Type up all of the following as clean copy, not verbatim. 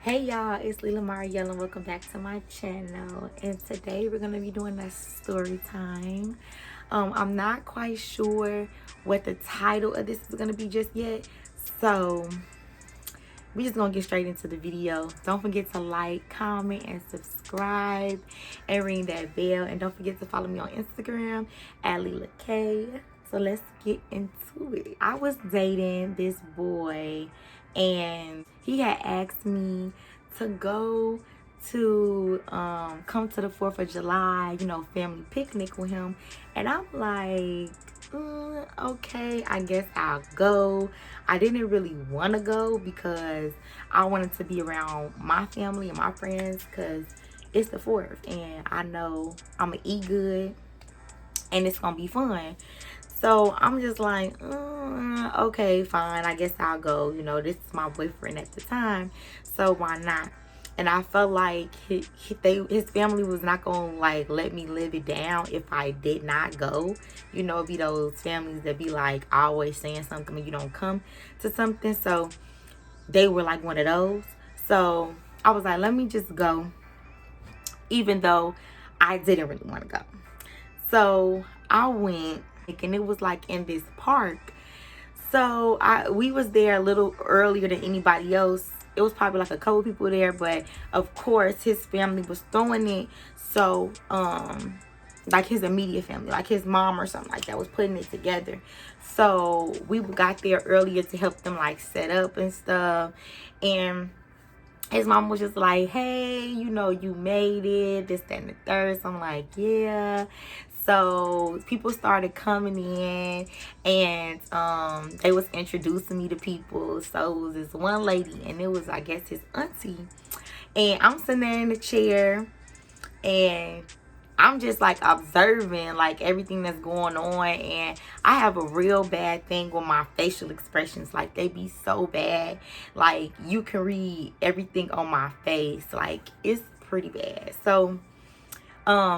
Hey y'all, it's Lilah Marielle and welcome back to my channel. And today we're gonna be doing a story time. I'm not quite sure what the title of this is gonna be just yet, so we just gonna get straight into the video. Don't forget to like, comment, and subscribe, and ring that bell. And don't forget to follow me on Instagram at Lilah K. So let's get into it. I was dating this boy, and he had asked me to go to come to the 4th of July, family picnic with him. And I'm like, okay, I guess I'll go. I didn't really want to go because I wanted to be around my family and my friends because it's the 4th and I know I'm going to eat good and it's going to be fun. So I'm just like, okay, fine. I guess I'll go. This is my boyfriend at the time, so why not? And I felt like his family was not gonna like let me live it down if I did not go. It'd be those families that be like always saying something when you don't come to something. So they were like one of those. So I was like, let me just go, even though I didn't really want to go. So I went, and it was like in this park. So we was there a little earlier than anybody else. It was probably like a couple people there, but of course his family was throwing it. So like his immediate family, like his mom or something like that, was putting it together. So we got there earlier to help them like set up and stuff. And his mom was just like, hey, you made it, this, that, and the third. So I'm like, yeah. So people started coming in, and they was introducing me to people. So it was this one lady, and it was, I guess, his auntie. And I'm sitting there in the chair, and I'm just like observing like everything that's going on. And I have a real bad thing with my facial expressions. Like, they be so bad. Like, you can read everything on my face. Like, it's pretty bad. So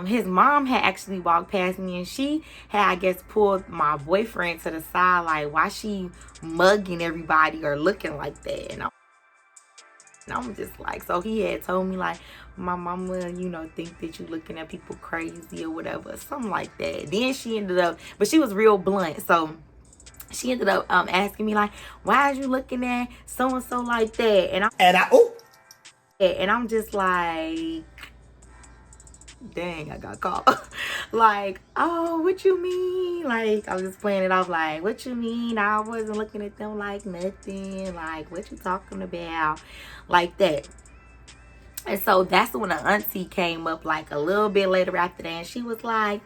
his mom had actually walked past me, and she had, I guess, pulled my boyfriend to the side, like, why she mugging everybody or looking like that? And I'm just like, so he had told me like, my mama, think that you looking at people crazy or whatever, something like that. Then she ended up, but she was real blunt, so she ended up asking me like, why are you looking at so and so like that? And I'm just like, dang, I got caught. Like, oh, what you mean? Like, I was just playing it off like, what you mean? I wasn't looking at them like nothing. Like, what you talking about? Like that. And so that's when the auntie came up like a little bit later after that, and she was like,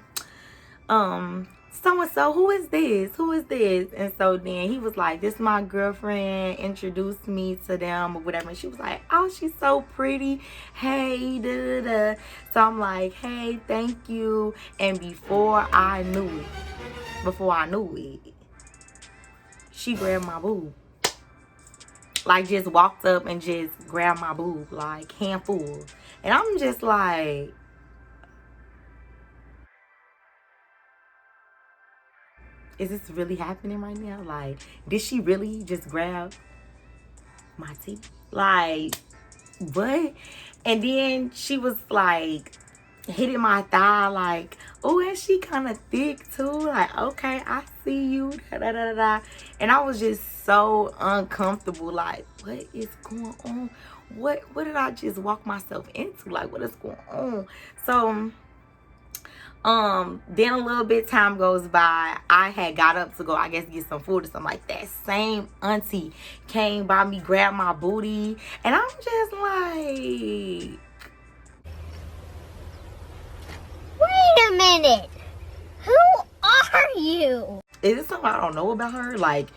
so and so, who is this? Who is this? And so then he was like, this is my girlfriend, introduced me to them or whatever. And she was like, oh, she's so pretty. Hey, da da da. So I'm like, hey, thank you. And before I knew it, she grabbed my boob. Like, just walked up and just grabbed my boob, like, handful. And I'm just like, is this really happening right now? Like, did she really just grab my teeth? Like, what? And then she was like hitting my thigh, like, oh, and she kind of thick too. Like, okay, I see you. Da, da, da, da. And I was just so uncomfortable. Like, what is going on? What did I just walk myself into? Like, what is going on? So then a little bit time goes by. I had got up to go, I guess, get some food or something like that. Same auntie came by me, grabbed my booty, and I'm just like, wait a minute. Who are you? is this something I don't know about her? Like,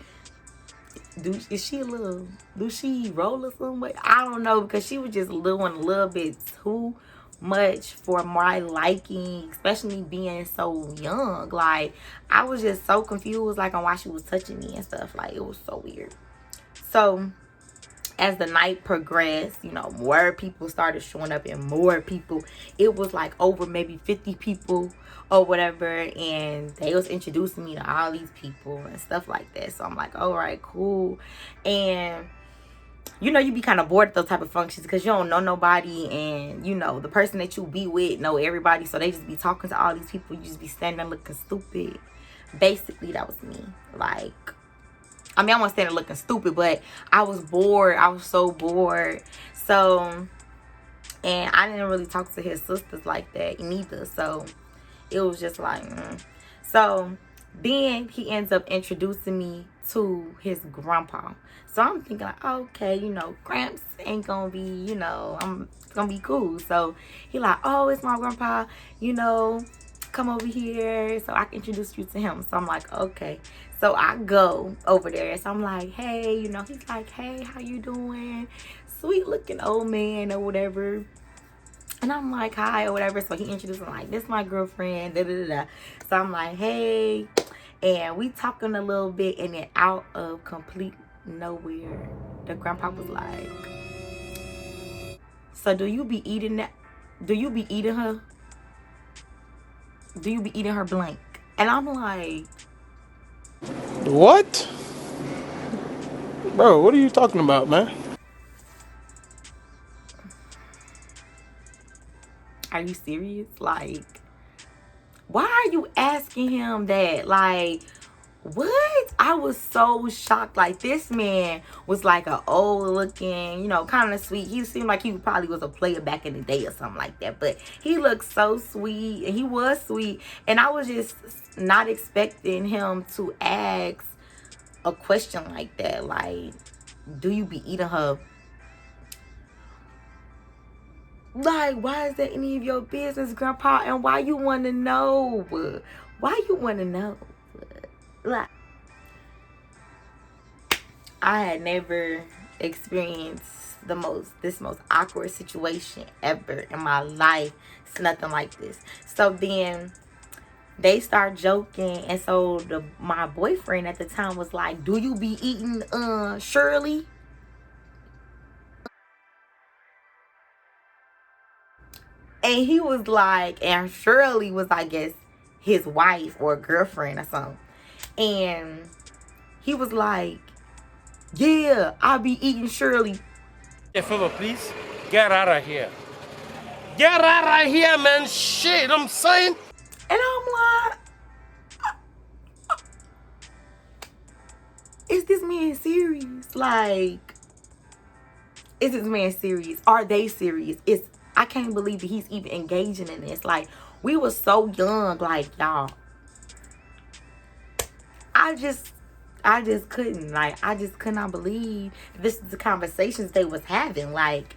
is she do she roll or something? I don't know, because she was just doing a little bit too much for my liking, especially being so young. Like, I was just so confused, like, on why she was touching me and stuff. Like, it was so weird. So as the night progressed, more people started showing up, and more people. It was like over maybe 50 people or whatever, and they was introducing me to all these people and stuff like that. So I'm like, all right, cool. And you know, you be kind of bored at those type of functions because you don't know nobody, and you know the person that you be with know everybody, so they just be talking to all these people. You just be standing there looking stupid. Basically, that was me. Like, I mean, I wasn't standing there looking stupid, but I was bored. I was so bored. So, and I didn't really talk to his sisters like that neither. So it was just like, So then he ends up introducing me to his grandpa. So I'm thinking like, okay, you know, Gramps ain't gonna be, you know, it's gonna be cool. So he like, oh, it's my grandpa, you know, come over here so I can introduce you to him. So I'm like, okay. So I go over there. So I'm like, hey, you know, he's like, hey, how you doing? Sweet looking old man or whatever. And I'm like, hi, or whatever. So he introduced me like, this my girlfriend, da da da. So I'm like, hey. And we talking a little bit, and then out of complete nowhere, the grandpa was like, so do you be eating that? Do you be eating her? Do you be eating her blank? And I'm like, What? Bro, what are you talking about, man? are you serious? Like, why are you asking him that? Like, what? I was so shocked. Like, this man was like a old looking, you know, kind of sweet. He seemed like he probably was a player back in the day or something like that. But he looked so sweet, and he was sweet. And I was just not expecting him to ask a question like that. Like, do you be eating her? Like, why is that any of your business, Grandpa? And why you want to know? Why you want to know? Like, I had never experienced this most awkward situation ever in my life. It's nothing like this. So then they start joking, and so my boyfriend at the time was like, do you be eating Shirley? And he was like, and Shirley was, I guess, his wife or girlfriend or something. And he was like, yeah, I be eating Shirley. A favor, please. Get out of here. Get out of here, man. Shit, I'm saying. And I'm like, is this man serious? Like, is this man serious? Are they serious? I can't believe that he's even engaging in this. Like, we were so young, like, y'all. I just couldn't. Like, I just could not believe this is the conversations they was having. Like,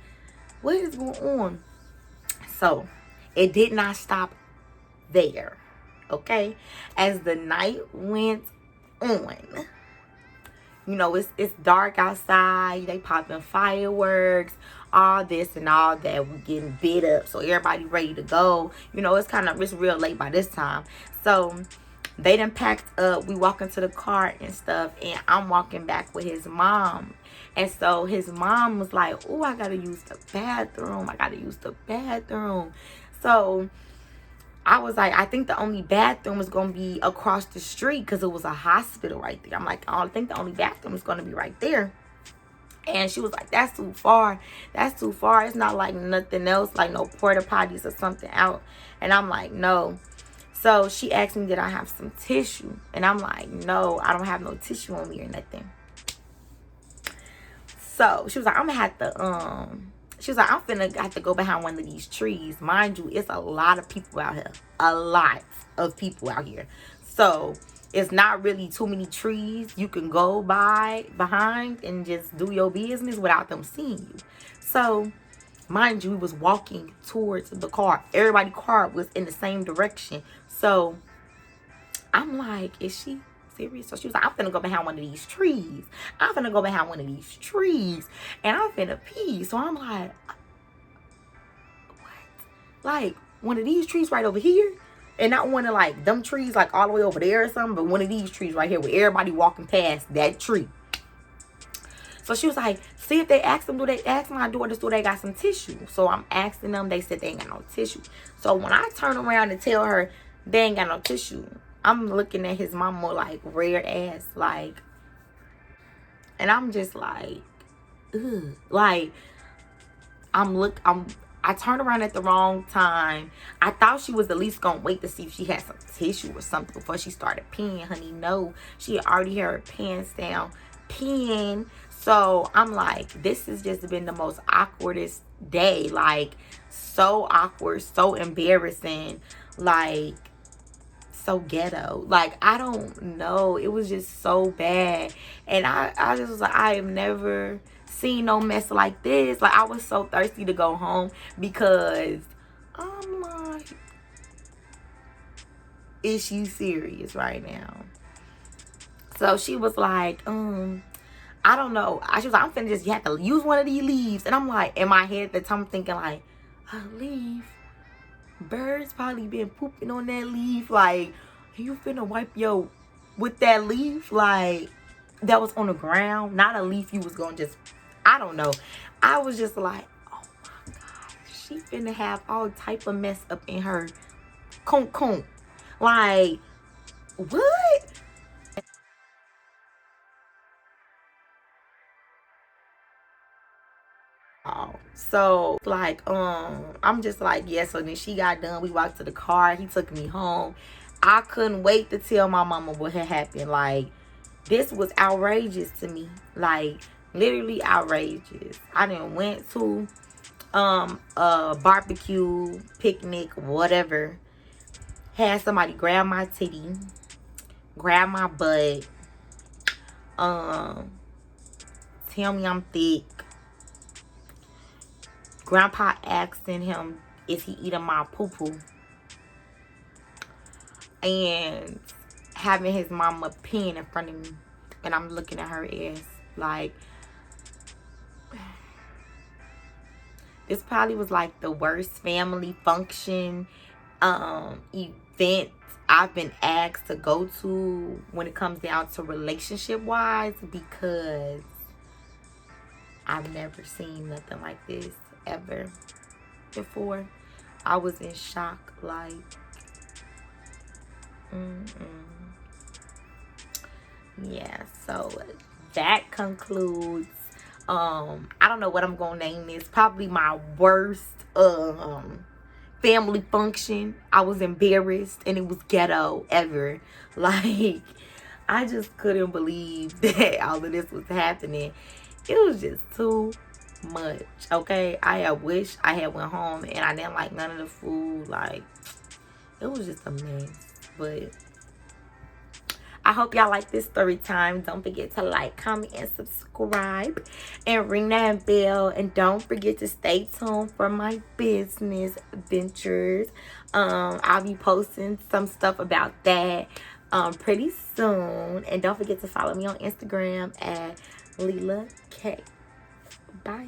what is going on? So, it did not stop there. Okay? As the night went on, you know, it's dark outside. They popping fireworks, all this and all that. We getting bit up, so everybody ready to go. You know, it's real late by this time. So they done packed up. We walk into the car and stuff, and I'm walking back with his mom. And so his mom was like, oh, I gotta use the bathroom. I gotta use the bathroom. So I was like, I think the only bathroom is going to be across the street because it was a hospital right there. I'm like, I think the only bathroom is going to be right there. And she was like, that's too far. That's too far. It's not like nothing else, like no porta potties or something out. And I'm like, no. So she asked me, did I have some tissue? And I'm like, no, I don't have no tissue on me or nothing. So she was like, I'm going to have to, she was like, I'm finna have to go behind one of these trees. Mind you, it's a lot of people out here. A lot of people out here. So it's not really too many trees you can go behind and just do your business without them seeing you. So mind you, we was walking towards the car. Everybody's car was in the same direction. So I'm like, is she serious? So she was like, I'm finna go behind one of these trees. I'm finna go behind one of these trees. And I'm finna pee. So I'm like, what? Like, one of these trees right over here? And not one of, like, them trees, like, all the way over there or something. But one of these trees right here where everybody walking past that tree. So she was like, see if they ask them, do they ask my daughters, do they got some tissue? So I'm asking them. They said they ain't got no tissue. So when I turn around and tell her they ain't got no tissue, I'm looking at his mama like red ass, like, and I'm just like, ugh. Like, I turned around at the wrong time. I thought she was at least gonna wait to see if she had some tissue or something before she started peeing. Honey, no. She had already had her pants down peeing. So I'm like, this has just been the most awkwardest day. Like, so awkward, so embarrassing, like so ghetto. Like, I don't know. It was just so bad. And I just was like, I have never seen no mess like this. Like, I was so thirsty to go home because I'm like, is she serious right now? So she was like, I don't know. She was like, I'm finna just, you have to use one of these leaves. And I'm like, in my head at the time, I'm thinking like, a leaf? Birds probably been pooping on that leaf. Like, you finna wipe your with that leaf? Like, that was on the ground, not a leaf you was gonna just, I don't know. I was just like, oh my God, she finna have all type of mess up in her conk. Like, what? So like I'm just like, yeah. So then she got done, we walked to the car, he took me home. I couldn't wait to tell my mama what had happened. Like, this was outrageous to me, like literally outrageous. I done went to a barbecue, picnic, whatever, had somebody grab my titty, grab my butt, tell me I'm thick. Grandpa asking him, is he eating my poo-poo? And having his mama peeing in front of me. And I'm looking at her ass like, this probably was like the worst family function, event I've been asked to go to when it comes down to relationship-wise, because I've never seen nothing like this ever before. I was in shock, like, yeah. So that concludes, I don't know what I'm gonna name this, probably my worst family function. I was embarrassed and it was ghetto ever. Like, I just couldn't believe that all of this was happening. It was just too much. Okay, I wish I had went home and I didn't like none of the food. Like, it was just a mess. But I hope y'all like this story time. Don't forget to like, comment, and subscribe, and ring that bell. And don't forget to stay tuned for my business ventures. I'll be posting some stuff about that pretty soon. And don't forget to follow me on Instagram at Lilah K. Bye.